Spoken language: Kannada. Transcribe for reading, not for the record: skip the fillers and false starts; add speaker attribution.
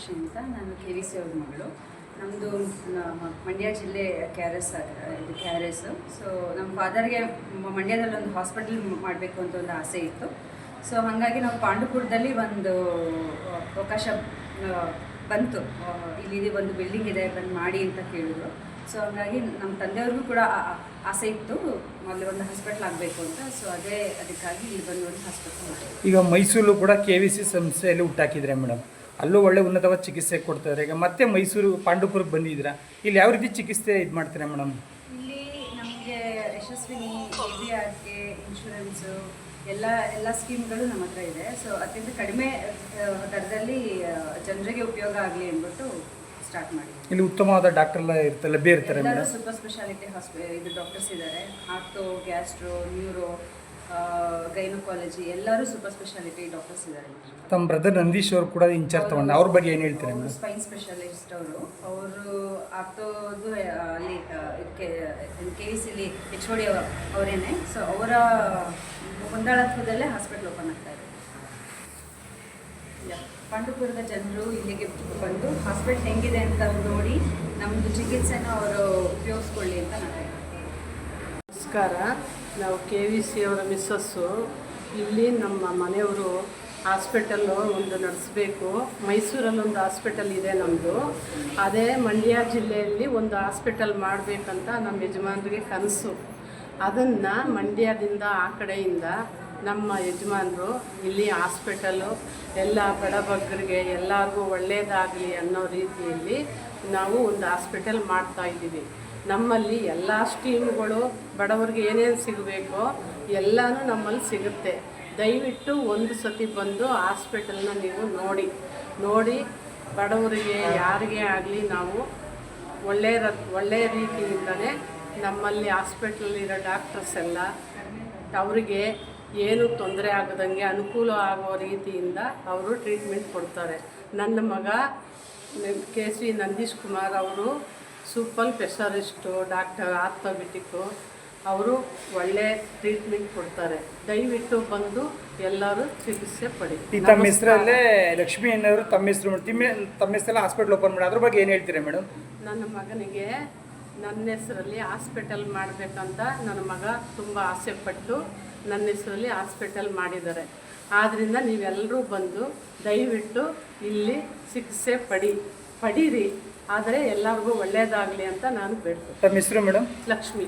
Speaker 1: ಮೀನಾಕ್ಷಿ ಅಂತ. ನಾನು KVC ಅವ್ರ ಮಗಳು. ನಮ್ಮದು ಮಂಡ್ಯ ಜಿಲ್ಲೆ KRS. ಸೊ ನಮ್ಮ ಫಾದರ್ಗೆ ಮಂಡ್ಯದಲ್ಲಿ ಒಂದು ಹಾಸ್ಪಿಟಲ್ ಮಾಡಬೇಕು ಅಂತ ಒಂದು ಆಸೆ ಇತ್ತು. ಸೊ ಹಾಗಾಗಿ ನಾವು ಪಾಂಡುಪುರದಲ್ಲಿ ಒಂದು ಅವಕಾಶ ಬಂತು. ಇಲ್ಲಿ ಒಂದು ಬಿಲ್ಡಿಂಗ್ ಇದೆ, ಬಂದು ಮಾಡಿ ಅಂತ ಕೇಳಿದ್ರು. ಸೊ ಹಾಗಾಗಿ ನಮ್ಮ ತಂದೆಯವ್ರಿಗೂ ಕೂಡ ಆಸೆ ಇತ್ತು, ಅಲ್ಲಿ ಒಂದು ಹಾಸ್ಪಿಟ್ಲ್ ಆಗಬೇಕು ಅಂತ. ಸೊ ಅದಕ್ಕಾಗಿ ಇಲ್ಲಿ ಬಂದು ಒಂದು ಹಾಸ್ಪಿಟ್ಲ್ ಮಾಡಿ.
Speaker 2: ಈಗ ಮೈಸೂರು ಕೂಡ KVC ಸಂಸ್ಥೆಯಲ್ಲಿ ಹುಟ್ಟಾಕಿದ್ರೆ ಮೇಡಮ್, ಅಲ್ಲೂ ಒಳ್ಳೆ ಉನ್ನತವಾದ ಚಿಕಿತ್ಸೆ ಕೊಡ್ತಾರೆ. ಈಗ ಮತ್ತೆ ಮೈಸೂರು ಪಾಂಡುಪುರಕ್ಕೆ ಬಂದಿದ್ದೀರಾ, ಇಲ್ಲಿ ಯಾವ ರೀತಿ ಚಿಕಿತ್ಸೆ ಇದು ಮಾಡ್ತೀರಾ ಮೇಡಮ್?
Speaker 1: ಇಲ್ಲಿ ನಮಗೆ ಯಶಸ್ವಿನಿ, ABRK, ಇನ್ಶೂರೆನ್ಸು ಎಲ್ಲ ಸ್ಕೀಮ್ಗಳು ನಮ್ಮ ಹತ್ರ ಇದೆ. ಸೊ ಅತ್ಯಂತ ಕಡಿಮೆ ದರದಲ್ಲಿ ಜನರಿಗೆ ಉಪಯೋಗ ಆಗಲಿ ಅಂದ್ಬಿಟ್ಟು ಸ್ಟಾರ್ಟ್ ಮಾಡಿ.
Speaker 2: ಇಲ್ಲಿ ಉತ್ತಮವಾದ ಡಾಕ್ಟರ್ ಲಭ್ಯ ಇರ್ತಾರೆ ಮೇಡಮ್.
Speaker 1: ಸೂಪರ್ ಸ್ಪೆಷಾಲಿಟಿ ಡಾಕ್ಟರ್ಸ್ ಇದ್ದಾರೆ. ಆರ್ಥೋ, ಗ್ಯಾಸ್ಟ್ರೋ, ನ್ಯೂರೋ, ಗೈನಕಾಲಜಿ ಎಲ್ಲರೂ ಸೂಪರ್ ಸ್ಪೆಷಾಲಿಟಿ ಡಾಕ್ಟರ್ಸ್ ಇದ್ದಾರೆ.
Speaker 2: ತಮ್ಮ ಬ್ರದರ್ ನಂದೀಶ್ ಅವರು ಕೂಡ ಇನ್ಚಾರ್ಜ್ ತಗೊಂಡು ಅವ್ರ ಬಗ್ಗೆ ಏನು ಹೇಳ್ತೀರಾ ಮೇಡಮ್?
Speaker 1: ಸ್ಪೈನ್ ಸ್ಪೆಷಲಿಸ್ಟ್ ಅವರು ಆರ್ಥೋದು ಅಲ್ಲಿ KVCಲಿ HOD ಅವರೇನೆ. ಸೊ ಅವರ ಮುಂದಾಳತ್ವದಲ್ಲೇ ಹಾಸ್ಪಿಟ್ಲ್ ಓಪನ್ ಆಗ್ತಾ ಇದೆ. ಪಾಂಡುಪುರದ ಜನರು ಇಲ್ಲಿಗೆ ಬಂದು ಹಾಸ್ಪಿಟ್ಲ್ ಹೆಂಗಿದೆ ಅಂತ ನೋಡಿ ನಮ್ಮದು ಚಿಕಿತ್ಸೆನ ಅವರು ಉಪಯೋಗಿಸ್ಕೊಳ್ಳಿ ಅಂತ ನಾನು ಹೇಳ್ತೀನಿ.
Speaker 3: ನಮಸ್ಕಾರ. ನಾವು KVC ಅವರ ಮಿಸ್ಸಸ್ಸು. ಇಲ್ಲಿ ನಮ್ಮ ಮನೆಯವರು ಹಾಸ್ಪಿಟಲ್ಲು ಒಂದು ನಡೆಸಬೇಕು. ಮೈಸೂರಲ್ಲೊಂದು ಹಾಸ್ಪಿಟಲ್ ಇದೆ ನಮ್ಮದು. ಅದೇ ಮಂಡ್ಯ ಜಿಲ್ಲೆಯಲ್ಲಿ ಒಂದು ಹಾಸ್ಪಿಟಲ್ ಮಾಡಬೇಕಂತ ನಮ್ಮ ಯಜಮಾನರಿಗೆ ಕನಸು. ಅದನ್ನು ಮಂಡ್ಯದಿಂದ ಆ ಕಡೆಯಿಂದ ನಮ್ಮ ಯಜಮಾನರು ಇಲ್ಲಿ ಹಾಸ್ಪಿಟಲು ಎಲ್ಲ ಬಡಬಗ್ಗರಿಗೆ ಎಲ್ಲರಿಗೂ ಒಳ್ಳೆಯದಾಗಲಿ ಅನ್ನೋ ರೀತಿಯಲ್ಲಿ ನಾವು ಒಂದು ಹಾಸ್ಪಿಟಲ್ ಮಾಡ್ತಾಯಿದ್ದೀವಿ. ನಮ್ಮಲ್ಲಿ ಎಲ್ಲ ಸ್ಕೀಮ್ಗಳು ಬಡವರಿಗೆ ಏನೇನು ಸಿಗಬೇಕೋ ಎಲ್ಲನೂ ನಮ್ಮಲ್ಲಿ ಸಿಗುತ್ತೆ. ದಯವಿಟ್ಟು ಒಂದು ಸತಿ ಬಂದು ಹಾಸ್ಪಿಟಲ್ನ ನೀವು ನೋಡಿ ಬಡವರಿಗೆ ಯಾರಿಗೇ ಆಗಲಿ ನಾವು ಒಳ್ಳೆಯ ರೀತಿಯಿಂದಲೇ ನಮ್ಮಲ್ಲಿ ಹಾಸ್ಪಿಟ್ಲಲ್ಲಿರೋ ಡಾಕ್ಟರ್ಸ್ ಎಲ್ಲ ಅವರಿಗೆ ಏನು ತೊಂದರೆ ಆಗದಂಗೆ ಅನುಕೂಲ ಆಗೋ ರೀತಿಯಿಂದ ಅವರು ಟ್ರೀಟ್ಮೆಂಟ್ ಕೊಡ್ತಾರೆ. ನನ್ನ ಮಗ KC ನಂದೀಶ್ ಕುಮಾರ್ ಅವರು ಸೂಪರ್ ಸ್ಪೆಷಲಿಸ್ಟು ಡಾಕ್ಟರ್ ಆರ್ಥೋಪೆಡಿಕ್ಕು. ಅವರು ಒಳ್ಳೆ ಟ್ರೀಟ್ಮೆಂಟ್ ಕೊಡ್ತಾರೆ. ದಯವಿಟ್ಟು ಬಂದು ಎಲ್ಲರೂ ಚಿಕಿತ್ಸೆ ಪಡಿ.
Speaker 2: ತಮ್ಮ ಹೆಸರಲ್ಲೇ ಲಕ್ಷ್ಮಿ ಅನ್ನೋರು ತಮ್ಮ ಹೆಸರಲ್ಲೇ ಹಾಸ್ಪಿಟಲ್ ಓಪನ್ ಮಾಡಿ, ಅದ್ರ ಬಗ್ಗೆ ಏನು ಹೇಳ್ತೀರಾ ಮೇಡಮ್?
Speaker 3: ನನ್ನ ಮಗನಿಗೆ ನನ್ನ ಹೆಸರಲ್ಲಿ ಹಾಸ್ಪಿಟಲ್ ಮಾಡಬೇಕಂತ ನನ್ನ ಮಗ ತುಂಬ ಆಸೆಪಟ್ಟು ನನ್ನ ಹೆಸರಲ್ಲಿ ಹಾಸ್ಪಿಟಲ್ ಮಾಡಿದ್ದಾರೆ. ಆದ್ದರಿಂದ ನೀವೆಲ್ಲರೂ ಬಂದು ದಯವಿಟ್ಟು ಇಲ್ಲಿ ಚಿಕಿತ್ಸೆ ಪಡೀರಿ. ಆದರೆ ಎಲ್ಲರಿಗೂ ಒಳ್ಳೆಯದಾಗಲಿ ಅಂತ ನಾನು ಬೇಡ್ತೀನಿ.
Speaker 2: ತಮ್ಮ ಹೆಸರು ಮೇಡಮ್?
Speaker 3: ಲಕ್ಷ್ಮಿ.